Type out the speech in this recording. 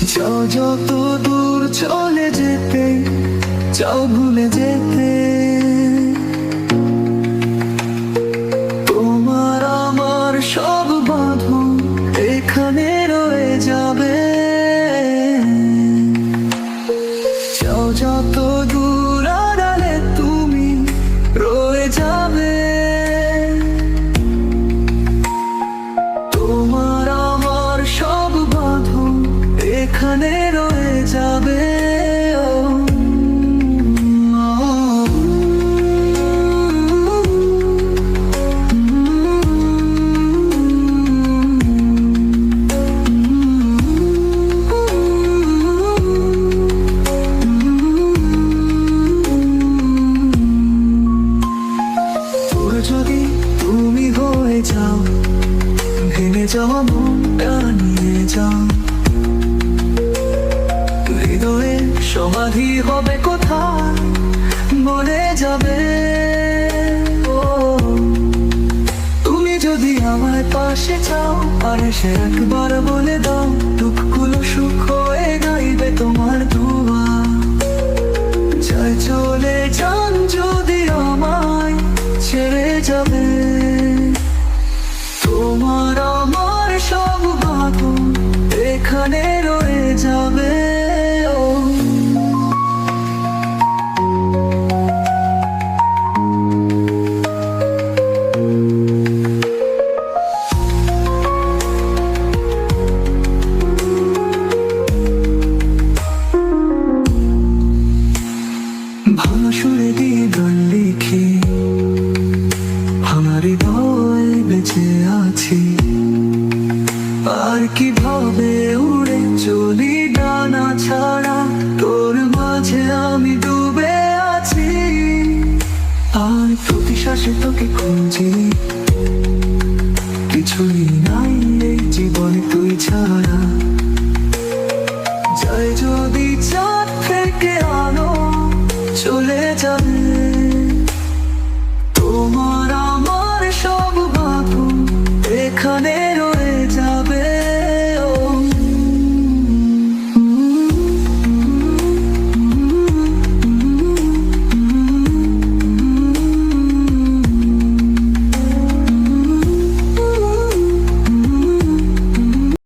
যাও যত দূর চলে যেতে, যাও ভুলে যেতে। তোমার আমার সব বাঁধন এখানে রয়ে যাবে। যাও যত দূর আড়ালে তুমি রয়ে যাবে। তোমার আমার সব বাঁধন এখানে রয়ে যাবে। যদি তুমি হয়ে যাও, ভেঙে যাওয়া মনটা নিয়ে যাও। হৃদয়ে সমাধি হবে কোথায় বলে যাবে। ও তুমি যদি আমার পাশে চাও, আর সে একবার বলে দাও, দুঃখগুলো সুখ হয়ে গাইবে তোমার দুয়া। চাই চলে যান যদি আমায় ছেড়ে যাবে। তোমার আমার সব বাঁধন এখানে রয়ে যাবে। ভালো সুরে দিয়ে গান লিখি, আমার হৃদয় বেঁচে আছি। আর কিভাবে উড়ে চলি ডানা ছাড়া।